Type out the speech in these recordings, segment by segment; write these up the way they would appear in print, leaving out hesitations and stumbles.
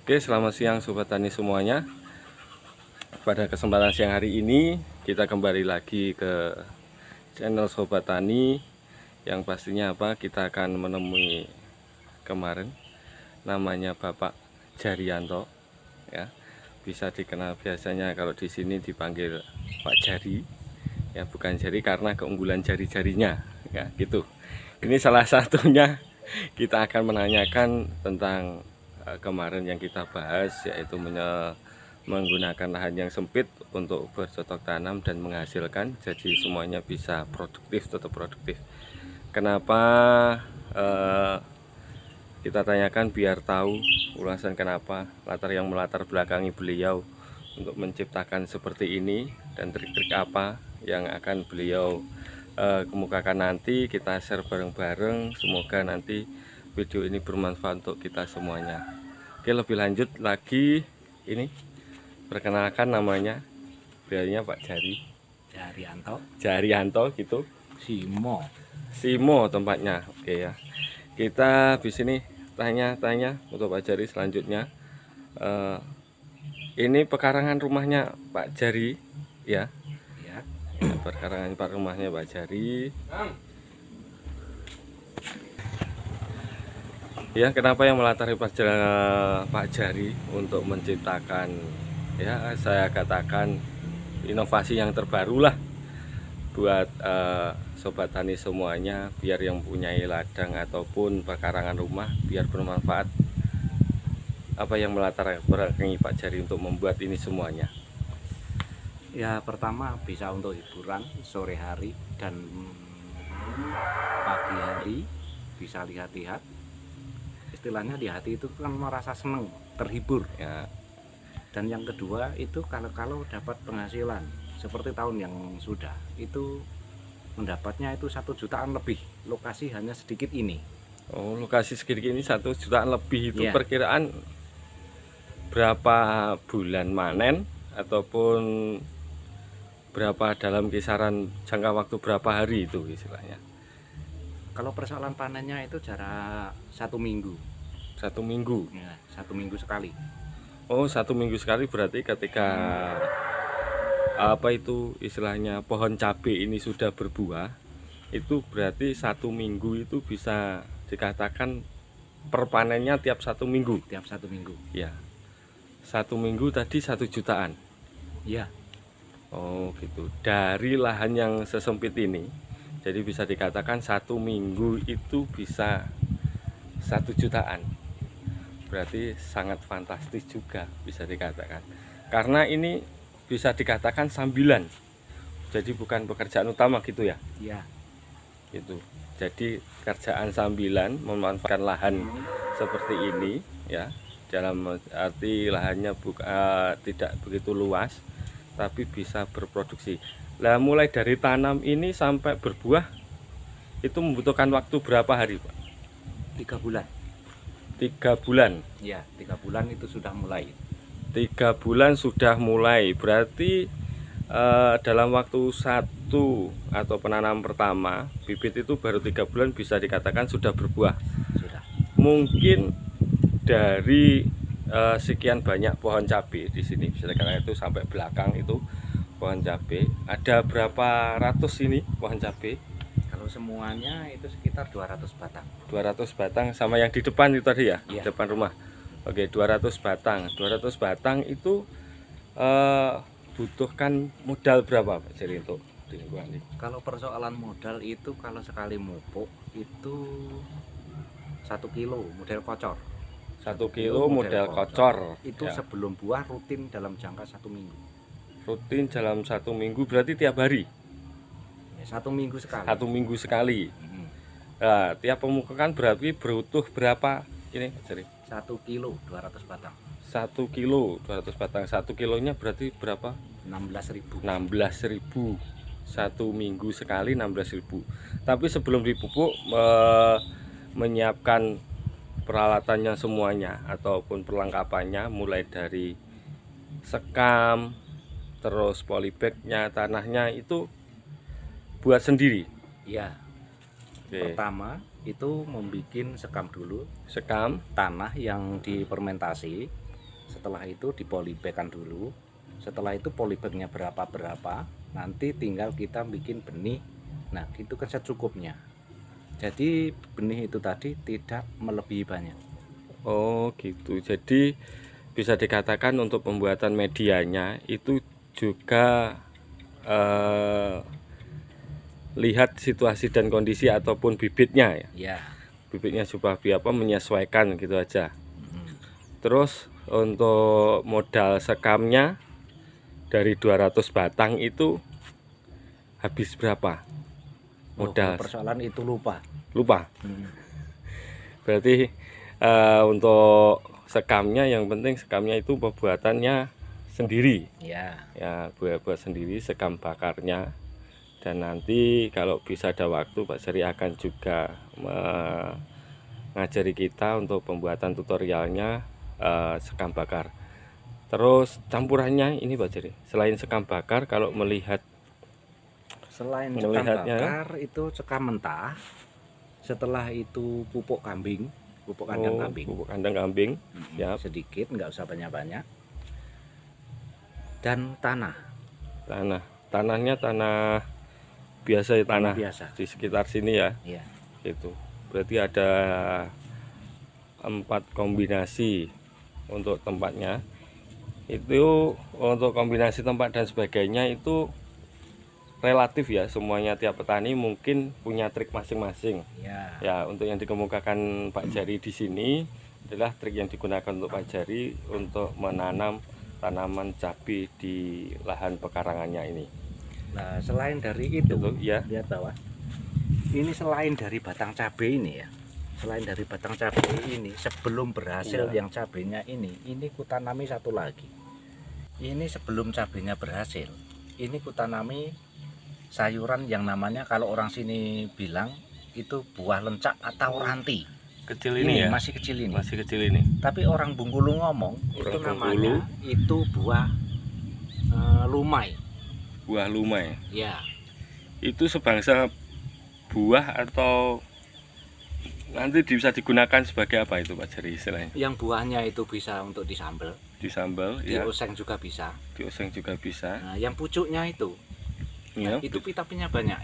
Oke, selamat siang Sobat Tani semuanya. Pada kesempatan siang hari ini kita kembali lagi ke channel Sobat Tani, yang pastinya kita akan menemui kemarin namanya Bapak Jarianto, ya. Bisa dikenal biasanya kalau di sini dipanggil Pak Jari, ya, bukan jari karena keunggulan jari-jarinya, ya gitu. Ini salah satunya kita akan menanyakan tentang kemarin yang kita bahas, yaitu menggunakan lahan yang sempit untuk bercocok tanam dan menghasilkan, jadi semuanya bisa produktif, tetap produktif. Kenapa kita tanyakan biar tahu ulasan kenapa, melatar belakangi beliau untuk menciptakan seperti ini, dan trik-trik apa yang akan beliau kemukakan nanti. Kita share bareng-bareng, semoga nanti video ini bermanfaat untuk kita semuanya. Oke, lebih lanjut lagi, ini perkenalkan namanya, beliaunya Pak Jarianto gitu. Simo tempatnya. Oke ya. Kita di sini tanya-tanya untuk Pak Jari selanjutnya. Ini pekarangan rumahnya Pak Jari, ya. Ya, pekarangan rumahnya Pak Jari. Ya, kenapa yang melatari Pak Jari untuk menciptakan, ya, saya katakan inovasi yang terbaru lah buat Sobat Tani semuanya, biar yang punya ladang ataupun pekarangan rumah biar bermanfaat. Apa yang melatar belakangi Pak Jari untuk membuat ini semuanya? Ya, pertama bisa untuk hiburan sore hari dan pagi hari, bisa lihat-lihat. Istilahnya di hati itu kan merasa seneng, terhibur ya. Dan yang kedua itu kalau dapat penghasilan seperti tahun yang sudah, itu mendapatnya itu 1 jutaan lebih. Lokasi hanya sedikit ini. Oh, lokasi sedikit ini 1 jutaan lebih itu ya. Perkiraan berapa bulan manen, ataupun berapa dalam kisaran jangka waktu berapa hari itu istilahnya? Kalau persoalan panennya itu jarak 1 minggu. 1 minggu? Ya, 1 minggu sekali. Oh, 1 minggu sekali. Berarti ketika itu istilahnya pohon cabai ini sudah berbuah, itu berarti 1 minggu itu bisa dikatakan perpanennya tiap 1 minggu. Tiap 1 minggu. Ya. 1 minggu tadi 1 jutaan. Ya. Oh, gitu. Dari lahan yang sesempit ini, jadi bisa dikatakan 1 minggu itu bisa 1 jutaan. Berarti sangat fantastis juga bisa dikatakan. Karena ini bisa dikatakan sambilan. Jadi bukan pekerjaan utama gitu ya? Iya. Gitu. Jadi kerjaan sambilan, memanfaatkan lahan seperti ini, ya. Dalam arti lahannya tidak begitu luas, tapi bisa berproduksi. Nah, mulai dari tanam ini sampai berbuah itu membutuhkan waktu berapa hari, Pak? 3 bulan. 3 bulan? Ya, 3 bulan itu sudah mulai. 3 bulan sudah mulai. Berarti dalam waktu 1 atau penanaman pertama, bibit itu baru 3 bulan bisa dikatakan sudah berbuah. Sudah. Mungkin dari sekian banyak pohon cabai di sini, bisa dikatakan itu sampai belakang itu pohon cabai. Ada berapa ratus ini pohon cabai? Kalau semuanya itu sekitar 200 batang. 200 batang sama yang di depan itu tadi ya? Iya. Depan rumah. Oke, 200 batang. 200 batang itu butuhkan modal berapa, Pak Jari, untuk di lingkungan ini? Kalau persoalan modal itu, kalau sekali mupuk itu 1 kilo model kocor. 1 kilo model kocor. Itu ya. Sebelum buah rutin dalam jangka 1 minggu. Rutin dalam 1 minggu berarti tiap hari? 1 minggu sekali. 1 minggu sekali. Nah, tiap pemupukan berarti berutuh berapa ini, Pak Jari? 1 kilo 200 batang. 1 kilo 200 batang. 1 kilonya berarti berapa? 16.000. 16.000. 1 minggu sekali 16.000. Tapi sebelum dipupuk menyiapkan peralatannya semuanya ataupun perlengkapannya, mulai dari sekam, terus polybagnya, tanahnya itu buat sendiri? Iya. Pertama itu membuat sekam dulu. Sekam, tanah yang difermentasi, Setelah itu dipolibagkan dulu. Setelah itu polybagnya berapa, nanti tinggal kita bikin benih. Nah, itu kan secukupnya. Jadi benih itu tadi tidak melebihi banyak. Oh gitu. Jadi bisa dikatakan untuk pembuatan medianya itu juga lihat situasi dan kondisi ataupun bibitnya ya. Ya. Bibitnya seperti apa, menyesuaikan gitu aja. Mm. Terus untuk modal sekamnya dari 200 batang itu habis berapa? Modal. Persoalan itu lupa. Berarti untuk sekamnya, yang penting sekamnya itu pembuatannya sendiri. Ya. Ya, buat sendiri sekam bakarnya. Dan nanti kalau bisa ada waktu, Pak Jari akan juga mengajari kita untuk pembuatan tutorialnya sekam bakar. Terus campurannya ini Pak Jari, selain sekam bakar, kalau selain sekam bakar itu sekam mentah, setelah itu pupuk kambing, pupuk kandang kambing. Pupuk kandang kambing, ya. Sedikit, nggak usah banyak-banyak. Dan tanahnya tanah biasa ya, tanah biasa di sekitar sini ya. Iya. Itu berarti ada 4 kombinasi untuk tempatnya. Itu untuk kombinasi tempat dan sebagainya itu relatif ya, semuanya tiap petani mungkin punya trik masing-masing. Ya, untuk yang dikemukakan Pak Jari di sini adalah trik yang digunakan untuk Pak Jari untuk menanam tanaman cabai di lahan pekarangannya ini. Nah, selain dari itu ya, lihat bawah. Ini selain dari batang cabai ini ya. Selain dari batang cabai ini, sebelum berhasil yang cabainya ini kutanami satu lagi. Ini sebelum cabainya berhasil, ini kutanami sayuran yang namanya, kalau orang sini bilang itu buah lencak atau ranti. Kecil ini ya? Masih kecil ini. Tapi orang Bengkulu ngomong itu namanya itu buah lumai. Buah lumai. Ya. Itu sebangsa buah atau nanti bisa digunakan sebagai apa itu Pak Jari istilahnya? Yang buahnya itu bisa untuk disambel. Dioseng juga bisa. Nah, yang pucuknya itu, ya, itu vitaminnya banyak.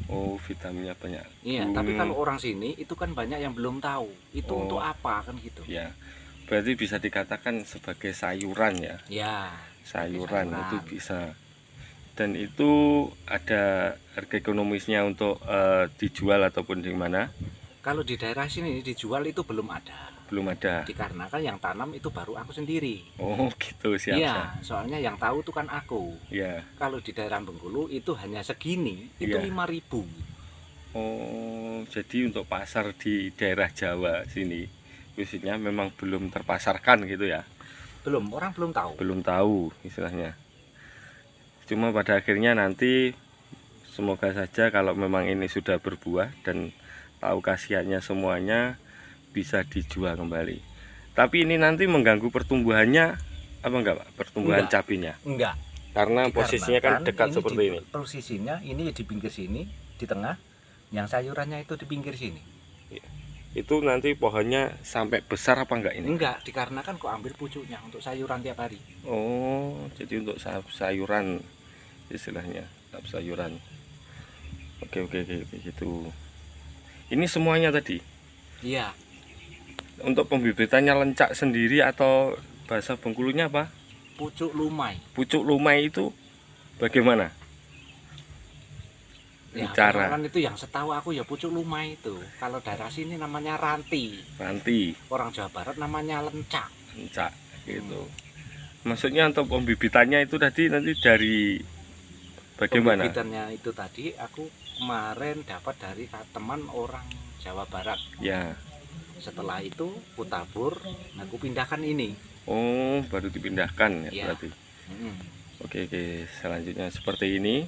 Oh, vitaminnya banyak. Iya, tapi kalau orang sini itu kan banyak yang belum tahu itu untuk apa kan gitu. Ya, berarti bisa dikatakan sebagai sayuran ya. Ya. Sayuran itu bisa. Dan itu ada harga ekonomisnya untuk dijual ataupun di mana? Kalau di daerah sini dijual itu belum ada. Dikarenakan yang tanam itu baru aku sendiri. Oh gitu, siap. Iya, soalnya yang tahu itu kan aku. Iya. Kalau di daerah Bengkulu itu hanya segini, itu 5.000. Oh, jadi untuk pasar di daerah Jawa sini khususnya memang belum terpasarkan gitu ya? Belum, orang belum tahu. Belum tahu istilahnya. Cuma pada akhirnya nanti semoga saja kalau memang ini sudah berbuah dan tahu khasiatnya semuanya bisa dijual kembali. Tapi ini nanti mengganggu pertumbuhannya apa enggak Pak? Pertumbuhan cabenya? Enggak. Karena posisinya kan dekat seperti ini. Posisinya ini di pinggir sini, di tengah, yang sayurannya itu di pinggir sini. Itu nanti pohonnya sampai besar apa enggak ini? Enggak, dikarenakan kok ambil pucuknya untuk sayuran tiap hari. Oh, jadi untuk sayuran istilahnya, sayuran. Oke gitu. Ini semuanya tadi? Iya. Untuk pembibitannya lencak sendiri atau bahasa Bengkulunya apa? Pucuk lumai. Pucuk lumai itu bagaimana? Ya, cara kan itu yang setahu aku ya pucuk lumai itu. Kalau daerah sini namanya ranti. Orang Jawa Barat namanya lencak gitu. Maksudnya untuk pembibitannya itu tadi nanti dari bagaimana? Pembibitannya itu tadi aku kemarin dapat dari teman orang Jawa Barat. Ya. Setelah itu ku tabur, aku pindahkan ini. Oh, baru dipindahkan ya, berarti. Oke, selanjutnya seperti ini.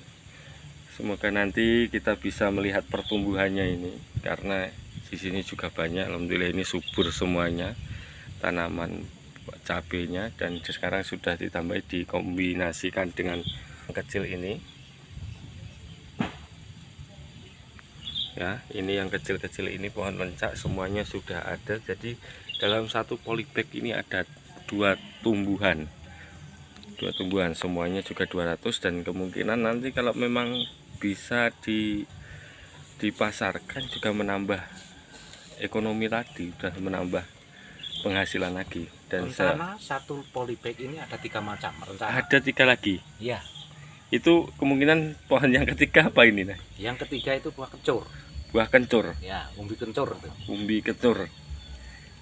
Semoga nanti kita bisa melihat pertumbuhannya ini, karena di sini juga banyak, alhamdulillah ini subur semuanya tanaman cabenya, dan sekarang sudah ditambah dikombinasikan dengan kecil ini. Ya, ini yang kecil-kecil ini pohon lencak semuanya sudah ada. Jadi dalam satu polybag ini ada dua tumbuhan semuanya juga 200, dan kemungkinan nanti kalau memang bisa dipasarkan juga menambah ekonomi tadi, sudah menambah penghasilan lagi. Dan rencana satu polybag ini ada 3 macam rencana. ada 3 lagi. Ya, Itu kemungkinan pohon yang ketiga apa ini? Nah, yang ketiga itu buah kencur. buah kencur, Ya, umbi kencur itu. umbi kencur.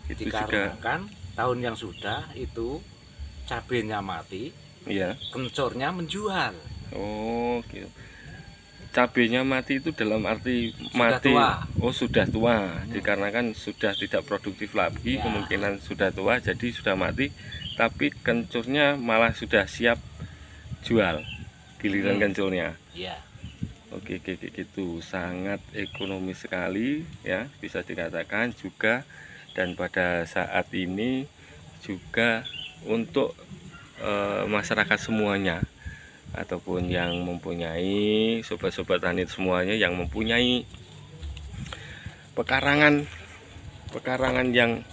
Itu juga Dikarenakan tahun yang sudah itu cabenya mati, ya. kencurnya menjual. Oh, gitu. Cabenya mati itu dalam arti Sudah mati. tua. Oh, sudah tua. Dikarenakan sudah tidak produktif lagi, Ya. kemungkinan sudah tua jadi sudah mati, tapi kencurnya malah sudah siap jual. Giliran kencurnya. Ya, Oke, gitu. Sangat ekonomi sekali ya, bisa dikatakan juga. Dan pada saat ini juga untuk masyarakat semuanya, ataupun yang mempunyai sobat-sobat tani semuanya yang mempunyai pekarangan yang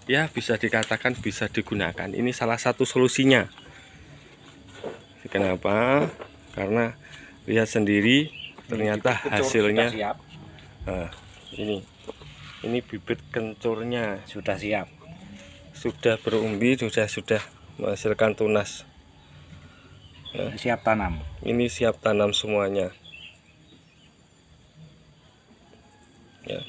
ya bisa dikatakan bisa digunakan, ini salah satu solusinya. Kenapa? Karena lihat sendiri ternyata kencur hasilnya sudah siap. nah, ini bibit kencurnya Sudah siap. sudah berumbi, sudah menghasilkan tunas. Siap tanam. Ini siap tanam semuanya ya,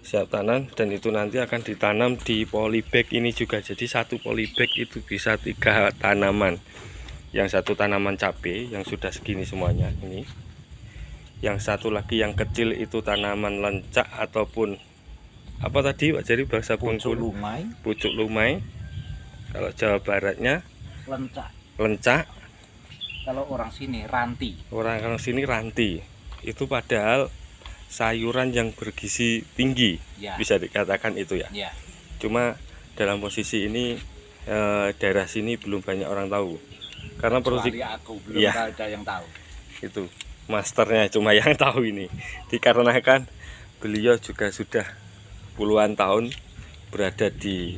siap tanam, dan itu nanti akan ditanam di polybag ini juga. Jadi satu polybag itu bisa 3 tanaman. Yang satu tanaman cabai yang sudah segini semuanya ini, yang satu lagi yang kecil itu tanaman lencak ataupun apa tadi Pak Jari bahasa Pucuk Bengkulu? lumai, Pucuk lumai. Kalau Jawa Baratnya lencak. lencak, Kalau orang sini ranti. orang sini ranti. Itu padahal sayuran yang bergizi tinggi, Ya. bisa dikatakan itu ya. Ya. Cuma dalam posisi ini daerah sini belum banyak orang tahu. Karena produksi Kecuali aku belum Iya. ada yang tahu. itu masternya cuma yang tahu ini. Dikarenakan beliau juga sudah puluhan tahun berada di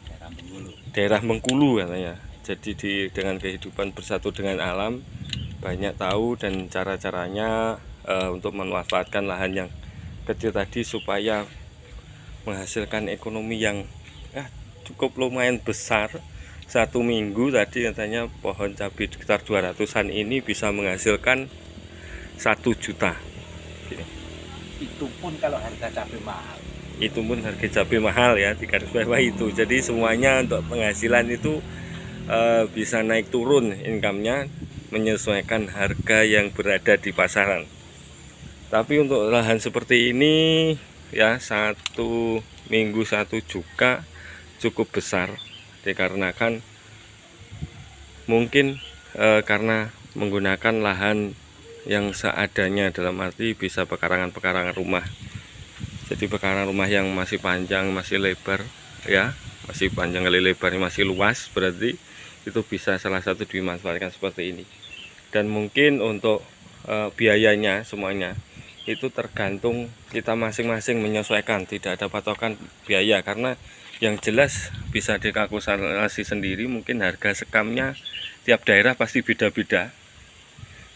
Daerah Bengkulu. daerah Bengkulu katanya. Jadi dengan kehidupan bersatu dengan alam, banyak tahu dan cara-caranya untuk memanfaatkan lahan yang kecil tadi supaya menghasilkan ekonomi yang cukup lumayan besar. 1 minggu tadi katanya pohon cabai sekitar 200-an ini bisa menghasilkan 1 juta. Itu pun kalau harga cabai mahal. Itu pun harga cabai mahal ya, di garis bawah itu. Jadi semuanya untuk penghasilan itu bisa naik turun income-nya menyesuaikan harga yang berada di pasaran. Tapi untuk lahan seperti ini ya 1 minggu 1 juga cukup besar, dikarenakan mungkin karena menggunakan lahan yang seadanya, dalam arti bisa pekarangan rumah. Jadi pekarangan rumah yang masih panjang, masih lebar ya, masih panjang kali lebarnya masih luas, berarti itu bisa salah satu dimanfaatkan seperti ini. Dan mungkin untuk biayanya semuanya itu tergantung kita masing-masing menyesuaikan, tidak ada patokan biaya. Karena yang jelas bisa dikalkulasi sendiri, mungkin harga sekamnya tiap daerah pasti beda-beda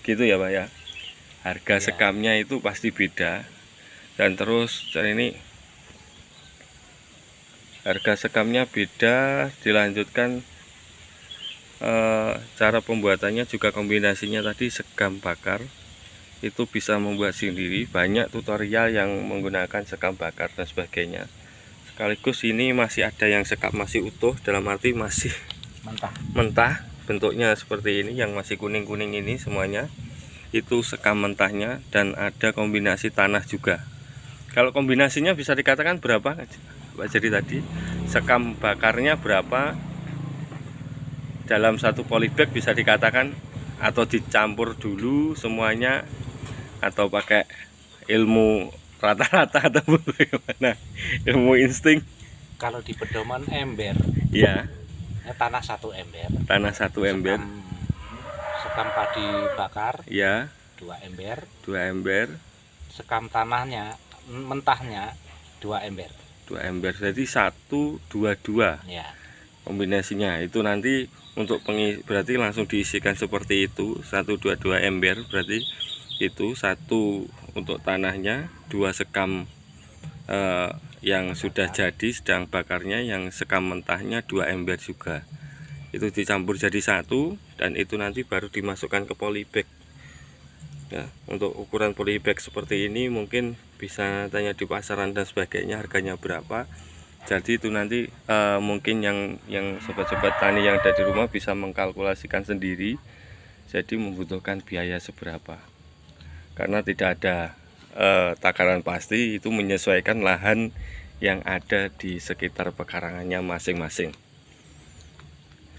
gitu ya Pak ya. Harga sekamnya itu pasti beda. Dan terus ini harga sekamnya beda, dilanjutkan cara pembuatannya juga kombinasinya tadi sekam bakar itu bisa membuat sendiri. Banyak tutorial yang menggunakan sekam bakar dan sebagainya. Sekaligus ini masih ada yang sekam masih utuh, dalam arti masih mentah, bentuknya seperti ini, yang masih kuning-kuning ini semuanya itu sekam mentahnya. Dan ada kombinasi tanah juga. Kalau kombinasinya bisa dikatakan berapa Pak Jadi tadi, sekam bakarnya berapa dalam satu polybag bisa dikatakan, atau dicampur dulu semuanya, atau pakai ilmu rata-rata atau bagaimana, ilmu insting? Kalau di pedoman ember ya, tanah 1 ember, tanah 1 ember, sekam padi bakar ya, 2 ember, 2 ember, sekam tanahnya mentahnya 2 ember. 2 ember, jadi 1, 2, 2 ya. kombinasinya itu nanti untuk berarti langsung diisikan seperti itu 122 ember, berarti itu 1 untuk tanahnya, 2 sekam yang sudah jadi sedang bakarnya, yang sekam mentahnya 2 ember juga, itu dicampur jadi 1 dan itu nanti baru dimasukkan ke polybag ya. Untuk ukuran polybag seperti ini mungkin bisa tanya di pasaran dan sebagainya harganya berapa. Jadi itu nanti mungkin yang sobat-sobat tani yang ada di rumah bisa mengkalkulasikan sendiri. Jadi membutuhkan biaya seberapa, karena tidak ada takaran pasti, itu menyesuaikan lahan yang ada di sekitar pekarangannya masing-masing.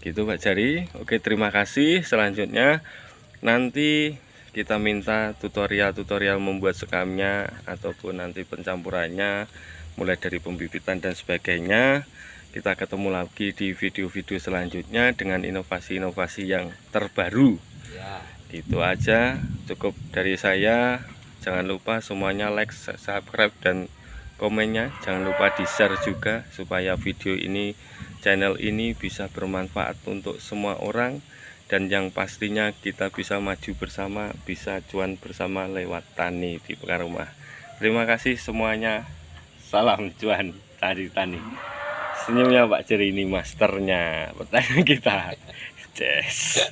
Gitu Pak Jari. Oke, terima kasih. Selanjutnya nanti kita minta tutorial membuat sekamnya ataupun nanti pencampurannya, mulai dari pembibitan dan sebagainya. Kita ketemu lagi di video-video selanjutnya dengan inovasi-inovasi yang terbaru ya. Gitu aja, cukup dari saya. Jangan lupa semuanya like, subscribe dan komennya. Jangan lupa di share juga supaya video ini, channel ini bisa bermanfaat untuk semua orang. Dan yang pastinya kita bisa maju bersama, bisa cuan bersama lewat tani di Pekan Rumah. Terima kasih semuanya. Salam cuan tani-tani. Senyumnya Pak Jari ini masternya pertanyaan kita. Yes.